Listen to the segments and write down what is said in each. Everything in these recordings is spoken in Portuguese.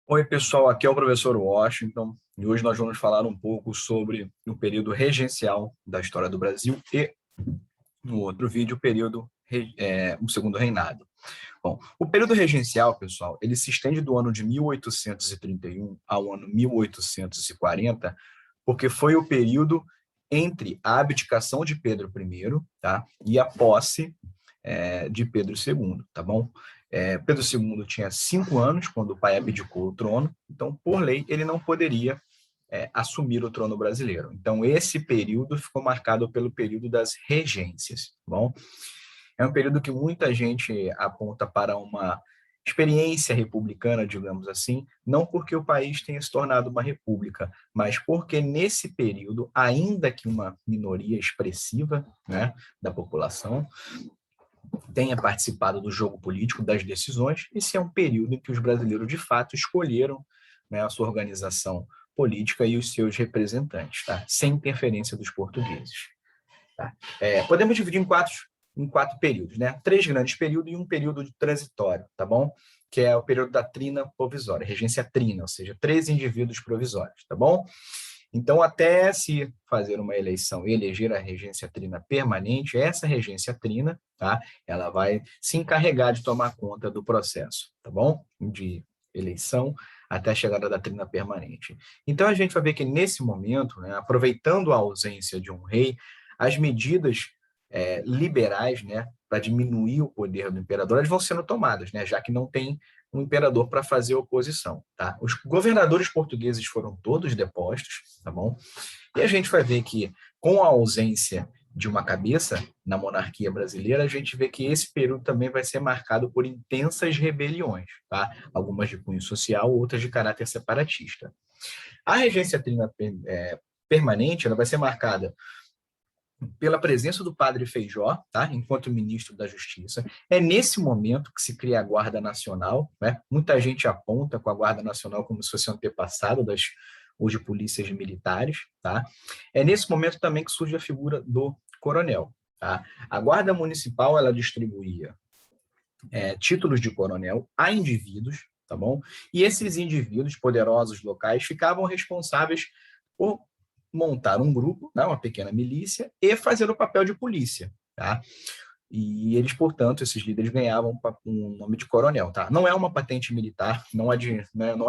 Oi, pessoal, aqui é o professor Washington e hoje nós vamos falar um pouco sobre o período regencial da história do Brasil e, no outro vídeo, o segundo reinado. Bom, o período regencial, pessoal, ele se estende do ano de 1831 ao ano 1840, porque foi o período entre a abdicação de Pedro I, tá, e a posse de Pedro II, tá bom? Pedro II tinha 5 anos quando o pai abdicou o trono, então, por lei, ele não poderia assumir o trono brasileiro. Então, esse período ficou marcado pelo período das regências, tá bom? É um período que muita gente aponta para uma experiência republicana, digamos assim, não porque o país tenha se tornado uma república, mas porque nesse período, ainda que uma minoria expressiva, né, da população tenha participado do jogo político, das decisões, esse é um período em que os brasileiros, de fato, escolheram, né, a sua organização política e os seus representantes, tá? Sem interferência dos portugueses. Tá? Podemos dividir em quatro períodos, né? 3 grandes períodos e um período de transitório, tá bom? Que é o período da trina provisória, regência trina, ou seja, 3 indivíduos provisórios, tá bom? Então, até se fazer uma eleição e eleger a regência trina permanente, essa regência trina, tá? Ela vai se encarregar de tomar conta do processo, tá bom? De eleição até a chegada da trina permanente. Então, a gente vai ver que nesse momento, né, aproveitando a ausência de um rei, as medidas liberais, né, para diminuir o poder do imperador, elas vão sendo tomadas, né, já que não tem um imperador para fazer oposição, tá? Os governadores portugueses foram todos depostos, tá bom? E a gente vai ver que, com a ausência de uma cabeça na monarquia brasileira, a gente vê que esse período também vai ser marcado por intensas rebeliões, tá? Algumas de cunho social, outras de caráter separatista. A regência trina permanente, ela vai ser marcada pela presença do padre Feijó, tá? Enquanto ministro da Justiça. É nesse momento que se cria a Guarda Nacional, né? Muita gente aponta com a Guarda Nacional como se fosse um antepassado das hoje polícias militares, tá? É nesse momento também que surge a figura do coronel, tá? A Guarda Municipal, ela distribuía títulos de coronel a indivíduos, tá bom? E esses indivíduos poderosos locais ficavam responsáveis por montar um grupo, né, uma pequena milícia, e fazer o papel de polícia, tá? E eles, portanto, esses líderes ganhavam um nome de coronel, tá? Não é uma patente militar, não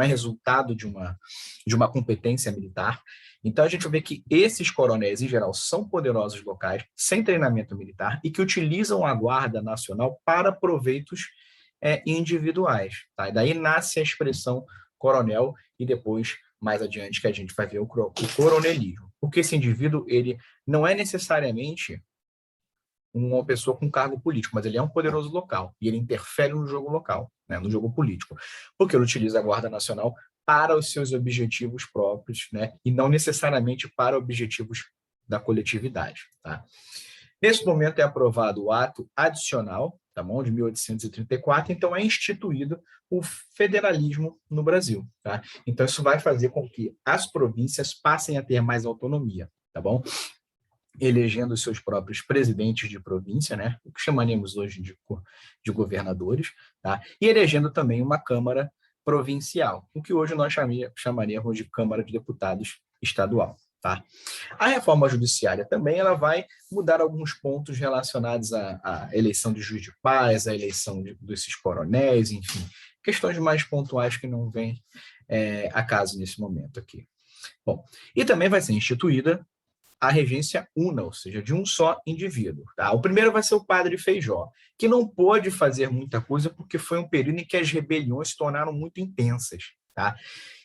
é resultado de uma competência militar. Então, a gente vê que esses coronéis, em geral, são poderosos locais, sem treinamento militar, e que utilizam a Guarda Nacional para proveitos individuais, tá? E daí nasce a expressão coronel e depois, mais adiante, que a gente vai ver o coronelismo. Porque esse indivíduo, ele não é necessariamente uma pessoa com cargo político, mas ele é um poderoso local e ele interfere no jogo local, né, no jogo político, porque ele utiliza a Guarda Nacional para os seus objetivos próprios, né, e não necessariamente para objetivos da coletividade. Tá? Nesse momento é aprovado o ato adicional, tá bom, de 1834, então é instituído o federalismo no Brasil. Tá? Então isso vai fazer com que as províncias passem a ter mais autonomia, tá bom? Elegendo seus próprios presidentes de província, né, o que chamaríamos hoje de governadores, tá? E elegendo também uma Câmara provincial, o que hoje nós chamaríamos de Câmara de Deputados estadual. Tá? A reforma judiciária também ela vai mudar alguns pontos relacionados à eleição de juiz de paz, à eleição desses coronéis, enfim, questões mais pontuais que não vêm a caso nesse momento aqui. Bom, e também vai ser instituída a regência una, ou seja, de um só indivíduo. Tá? O primeiro vai ser o padre Feijó, que não pôde fazer muita coisa porque foi um período em que as rebeliões se tornaram muito intensas. Tá?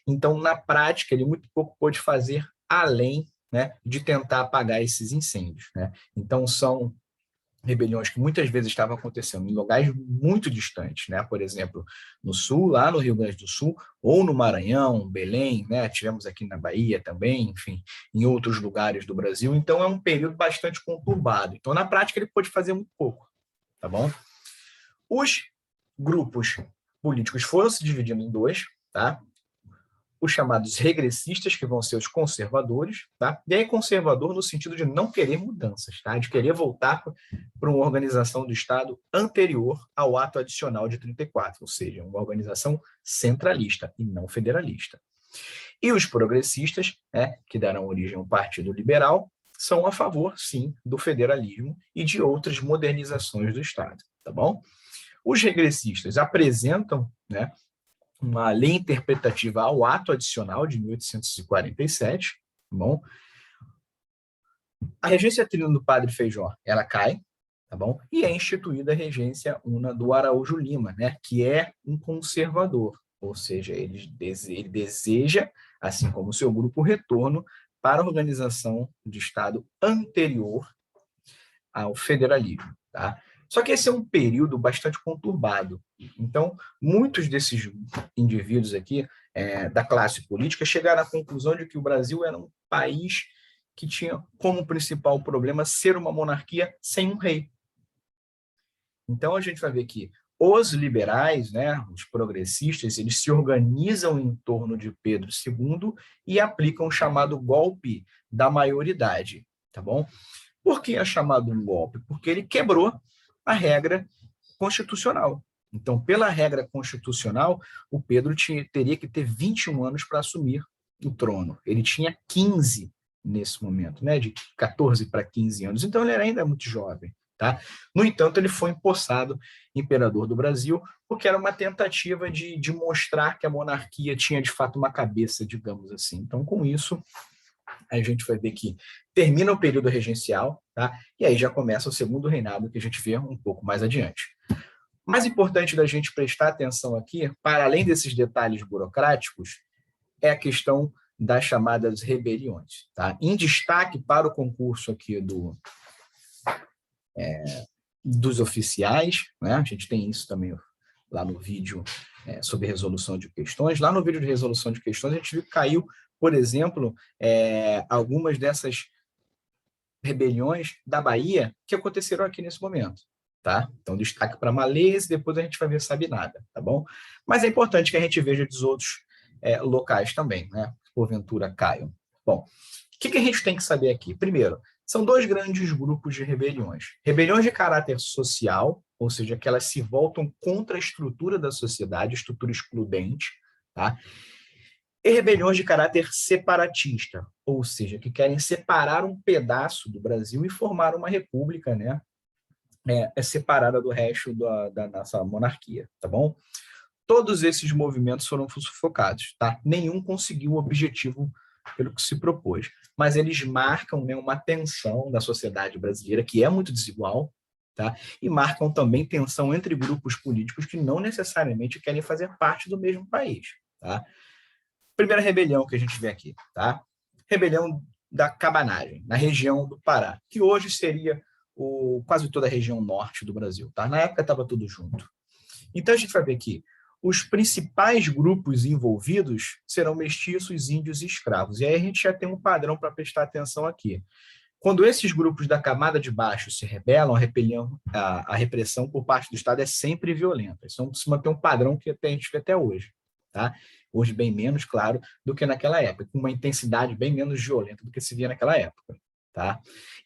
Então, na prática, ele muito pouco pôde fazer além, né, de tentar apagar esses incêndios. Né? Então, são rebeliões que muitas vezes estavam acontecendo em lugares muito distantes, né? Por exemplo, no sul, lá no Rio Grande do Sul, ou no Maranhão, Belém, né? Tivemos aqui na Bahia também, enfim, em outros lugares do Brasil. Então é um período bastante conturbado. Então na prática ele pôde fazer muito pouco, tá bom? Os grupos políticos foram se dividindo em dois, tá? os chamados regressistas, que vão ser os conservadores, tá? E aí conservador no sentido de não querer mudanças, tá? De querer voltar para uma organização do Estado anterior ao ato adicional de 34, ou seja, uma organização centralista e não federalista. E os progressistas, né, que darão origem ao Partido Liberal, são a favor, sim, do federalismo e de outras modernizações do Estado, tá bom? Os regressistas apresentam, né, uma lei interpretativa ao ato adicional de 1847, tá bom? A regência trina do Padre Feijó, ela cai, tá bom? E é instituída a regência una do Araújo Lima, né, que é um conservador, ou seja, ele deseja, assim como o seu grupo, retorno para a organização de Estado anterior ao federalismo, tá? Só que esse é um período bastante conturbado. Então, muitos desses indivíduos aqui, da classe política, chegaram à conclusão de que o Brasil era um país que tinha como principal problema ser uma monarquia sem um rei. Então, a gente vai ver que os liberais, né, os progressistas, eles se organizam em torno de Pedro II e aplicam o chamado golpe da maioridade, tá bom? Por que é chamado um golpe? Porque ele quebrou a regra constitucional. Então, pela regra constitucional, o Pedro teria que ter 21 anos para assumir o trono. Ele tinha 15 nesse momento, né? De 14 para 15 anos. Então, ele era ainda muito jovem. Tá? No entanto, ele foi empossado imperador do Brasil, porque era uma tentativa de mostrar que a monarquia tinha, de fato, uma cabeça, digamos assim. Então, com isso, a gente vai ver que termina o período regencial, tá? E aí já começa o segundo reinado, que a gente vê um pouco mais adiante. Mais importante da gente prestar atenção aqui, para além desses detalhes burocráticos, é a questão das chamadas rebeliões, tá? Em destaque para o concurso aqui dos oficiais, né? A gente tem isso também lá no vídeo sobre resolução de questões. Lá no vídeo de resolução de questões, a gente viu que caiu, por exemplo, algumas dessas rebeliões da Bahia que aconteceram aqui nesse momento, tá? Então, destaque para Malês, depois a gente vai ver Sabinada, tá bom? Mas é importante que a gente veja dos outros locais também, né? Porventura caiam. Bom, o que a gente tem que saber aqui? Primeiro, são dois grandes grupos de rebeliões. Rebeliões de caráter social, ou seja, que elas se voltam contra a estrutura da sociedade, estrutura excludente, tá? E rebeliões de caráter separatista, ou seja, que querem separar um pedaço do Brasil e formar uma república, né? Separada do resto da nossa monarquia, tá bom? Todos esses movimentos foram sufocados, tá? Nenhum conseguiu o objetivo pelo que se propôs, mas eles marcam, né, uma tensão da sociedade brasileira que é muito desigual, tá? E marcam também tensão entre grupos políticos que não necessariamente querem fazer parte do mesmo país, tá? Primeira rebelião que a gente vê aqui, tá? Rebelião da Cabanagem, na região do Pará, que hoje seria quase toda a região norte do Brasil, tá? Na época estava tudo junto. Então a gente vai ver aqui, os principais grupos envolvidos serão mestiços, índios e escravos. E aí a gente já tem um padrão para prestar atenção aqui. Quando esses grupos da camada de baixo se rebelam, a repressão por parte do Estado é sempre violenta. Isso se mantém um padrão que a gente vê até hoje, tá? Hoje bem menos, claro, do que naquela época, com uma intensidade bem menos violenta do que se via naquela época, tá?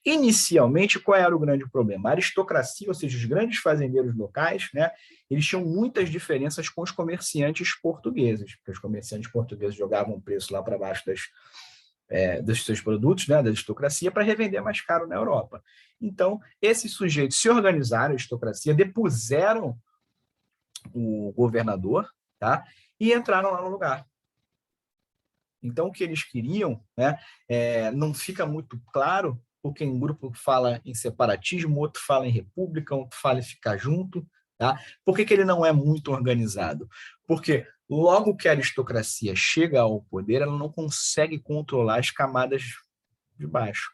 Inicialmente, qual era o grande problema? A aristocracia, ou seja, os grandes fazendeiros locais, né, eles tinham muitas diferenças com os comerciantes portugueses, porque os comerciantes portugueses jogavam o preço lá para baixo dos seus produtos, né, da aristocracia, para revender mais caro na Europa. Então, esses sujeitos se organizaram, a aristocracia, depuseram o governador, tá? E entraram lá no lugar. Então, o que eles queriam, né, não fica muito claro, porque um grupo fala em separatismo, outro fala em república, outro fala em ficar junto. Tá? Por que ele não é muito organizado? Porque logo que a aristocracia chega ao poder, ela não consegue controlar as camadas de baixo.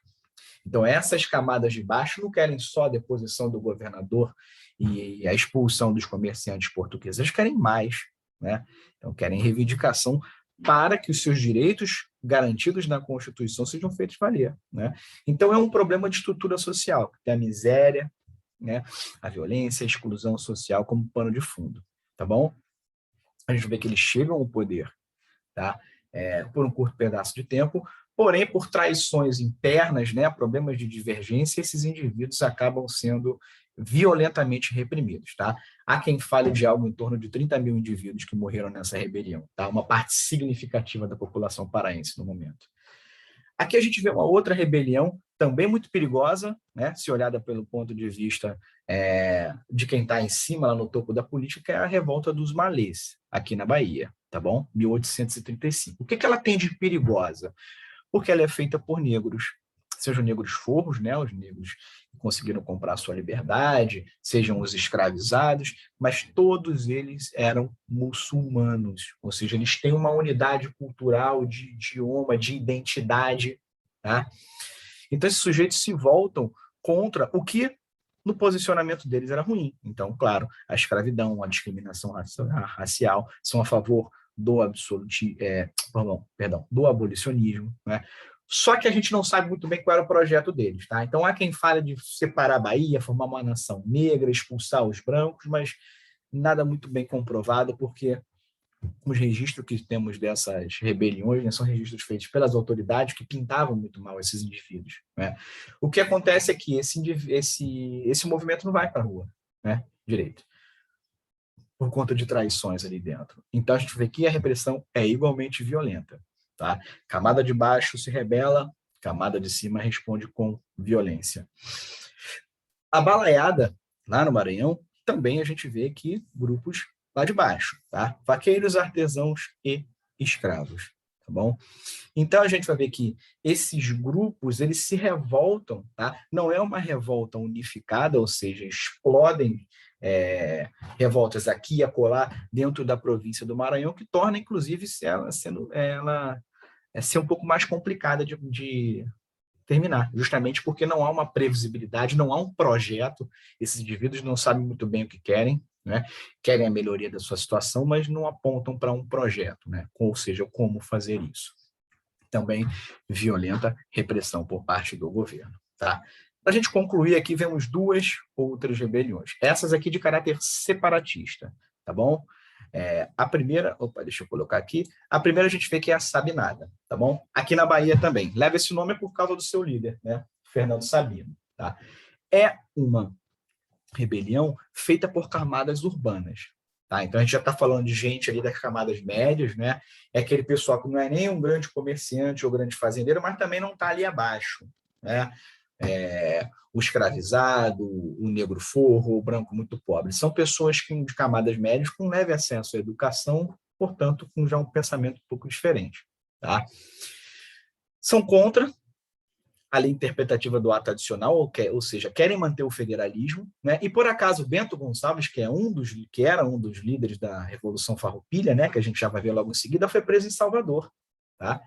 Então, essas camadas de baixo não querem só a deposição do governador e a expulsão dos comerciantes portugueses, eles querem mais, né? Então, querem reivindicação para que os seus direitos garantidos na Constituição sejam feitos valer, né? Então, é um problema de estrutura social, que tem a miséria, né, a violência, a exclusão social como pano de fundo, tá bom? A gente vê que eles chegam ao poder, tá? por um curto pedaço de tempo, porém, por traições internas, né, problemas de divergência, esses indivíduos acabam sendo violentamente reprimidos. Tá? Há quem fale de algo em torno de 30 mil indivíduos que morreram nessa rebelião, tá? Uma parte significativa da população paraense no momento. Aqui a gente vê uma outra rebelião, também muito perigosa, né, se olhada pelo ponto de vista de quem está em cima, lá no topo da política, que é a revolta dos malês, aqui na Bahia, tá bom? 1835. O que ela tem de perigosa? Porque ela é feita por negros, sejam negros forros, né, os negros que conseguiram comprar sua liberdade, sejam os escravizados, mas todos eles eram muçulmanos, ou seja, eles têm uma unidade cultural, de idioma, de identidade. Tá? Então, esses sujeitos se voltam contra o que no posicionamento deles era ruim. Então, claro, a escravidão, a discriminação racial são a favor do do abolicionismo, né? Só que a gente não sabe muito bem qual era o projeto deles, tá? Então há quem fale de separar a Bahia, formar uma nação negra, expulsar os brancos, mas nada muito bem comprovado, porque os registros que temos dessas rebeliões, né, são registros feitos pelas autoridades que pintavam muito mal esses indivíduos, né? O que acontece é que esse movimento não vai para a rua, né, direito, por conta de traições ali dentro. Então a gente vê que a repressão é igualmente violenta. Tá? Camada de baixo se rebela, camada de cima responde com violência. A balaiada, lá no Maranhão, também a gente vê que grupos lá de baixo, tá? Vaqueiros, artesãos e escravos, tá bom? Então a gente vai ver que esses grupos, eles se revoltam, tá? Não é uma revolta unificada, ou seja, explodem revoltas aqui e acolá dentro da província do Maranhão, que torna, inclusive, ela ser um pouco mais complicada de terminar, justamente porque não há uma previsibilidade, não há um projeto, esses indivíduos não sabem muito bem o que querem, né? Querem a melhoria da sua situação, mas não apontam para um projeto, né? Ou seja, como fazer isso. Também violenta repressão por parte do governo. Tá? Para a gente concluir aqui, vemos duas outras rebeliões. Essas aqui de caráter separatista, tá bom? A primeira, deixa eu colocar aqui. A primeira a gente vê que é a Sabinada, tá bom? Aqui na Bahia também. Leva esse nome por causa do seu líder, né? Fernando Sabino, tá? É uma rebelião feita por camadas urbanas. Tá? Então, a gente já está falando de gente ali das camadas médias, né? É aquele pessoal que não é nem um grande comerciante ou grande fazendeiro, mas também não está ali abaixo. Né? O escravizado, o negro forro, o branco muito pobre. São pessoas de camadas médias com leve acesso à educação, portanto, com já um pensamento um pouco diferente. Tá? São contra a lei interpretativa do ato adicional, ou seja, querem manter o federalismo, né? E por acaso Bento Gonçalves, que era um dos líderes da Revolução Farroupilha, né, que a gente já vai ver logo em seguida, foi preso em Salvador, tá?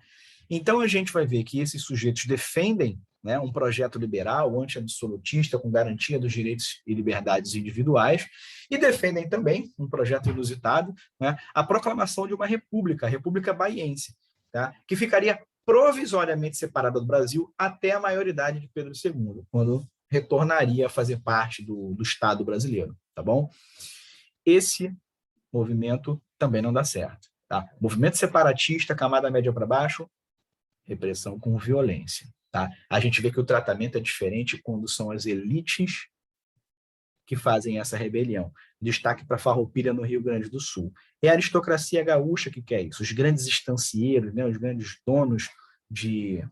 Então a gente vai ver que esses sujeitos defendem, né, um projeto liberal, anti-absolutista, com garantia dos direitos e liberdades individuais, e defendem também um projeto inusitado, né, a proclamação de uma república, a República Baiense, tá? Que ficaria provisoriamente separada do Brasil até a maioridade de Pedro II, quando retornaria a fazer parte do Estado brasileiro, tá bom? Esse movimento também não dá certo, tá? Movimento separatista, camada média para baixo, repressão com violência, tá? A gente vê que o tratamento é diferente quando são as elites que fazem essa rebelião. Destaque para Farroupilha, no Rio Grande do Sul. É a aristocracia gaúcha que quer isso, os grandes estancieiros, né, os grandes donos de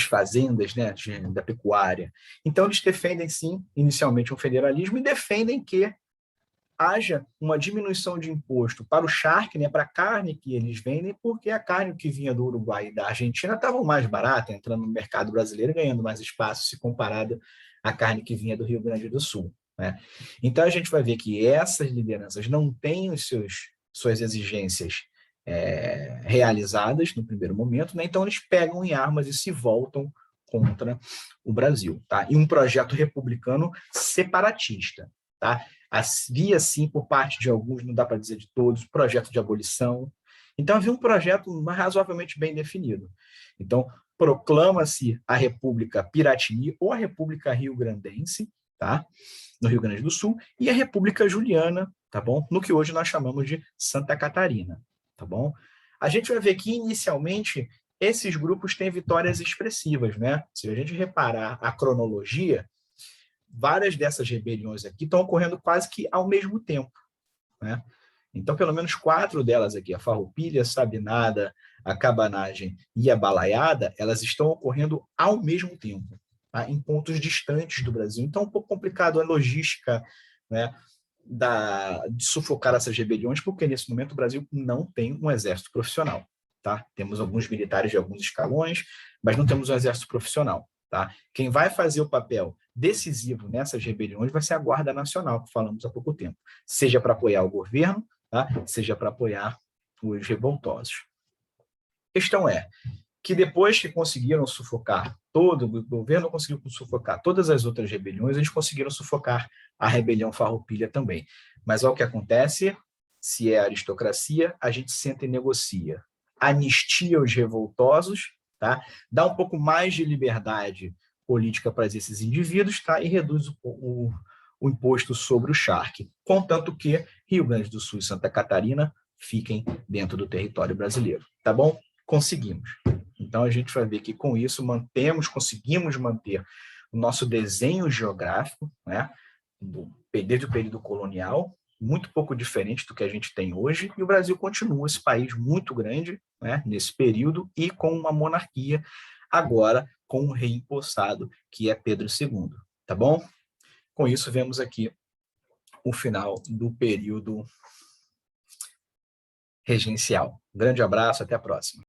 fazendas, né, da pecuária. Então, eles defendem, sim, inicialmente um federalismo e defendem que haja uma diminuição de imposto para o charque, né, para a carne que eles vendem, porque a carne que vinha do Uruguai e da Argentina estava mais barata, entrando no mercado brasileiro e ganhando mais espaço se comparada à carne que vinha do Rio Grande do Sul. Né? Então, a gente vai ver que essas lideranças não têm suas exigências realizadas no primeiro momento, né? Então eles pegam em armas e se voltam contra o Brasil. Tá? E um projeto republicano separatista. Tá? Havia, sim, por parte de alguns, não dá para dizer de todos, projeto de abolição. Então, havia um projeto razoavelmente bem definido. Então, proclama-se a República Piratini ou a República Rio-Grandense, tá? No Rio Grande do Sul, e a República Juliana, tá bom? No que hoje nós chamamos de Santa Catarina. tá bom? A gente vai ver que, inicialmente, esses grupos têm vitórias expressivas, né? Se a gente reparar a cronologia, várias dessas rebeliões aqui estão ocorrendo quase que ao mesmo tempo, né? Então, pelo menos 4 delas aqui, a Farroupilha, a Sabinada, a Cabanagem e a Balaiada, elas estão ocorrendo ao mesmo tempo, tá? Em pontos distantes do Brasil. Então, é um pouco complicado a logística, né, de sufocar essas rebeliões, porque nesse momento o Brasil não tem um exército profissional. Tá? Temos alguns militares de alguns escalões, mas não temos um exército profissional. Tá? Quem vai fazer o papel decisivo nessas rebeliões vai ser a Guarda Nacional, que falamos há pouco tempo, seja para apoiar o governo, tá? Seja para apoiar os revoltosos. A questão é que depois que conseguiram sufocar o governo conseguiu sufocar todas as outras rebeliões, eles conseguiram sufocar a rebelião Farroupilha também. Mas olha o que acontece, se é aristocracia, a gente senta e negocia. Anistia os revoltosos, tá? Dá um pouco mais de liberdade política para esses indivíduos, tá? E reduz o imposto sobre o charque, contanto que Rio Grande do Sul e Santa Catarina fiquem dentro do território brasileiro, tá bom? Conseguimos. Então, a gente vai ver que, com isso, conseguimos manter o nosso desenho geográfico, né, desde o período colonial, muito pouco diferente do que a gente tem hoje, e o Brasil continua esse país muito grande, né, nesse período, e com uma monarquia, agora com um rei empossado, que é Pedro II. Tá bom? Com isso, vemos aqui o final do período regencial. Um grande abraço, até a próxima.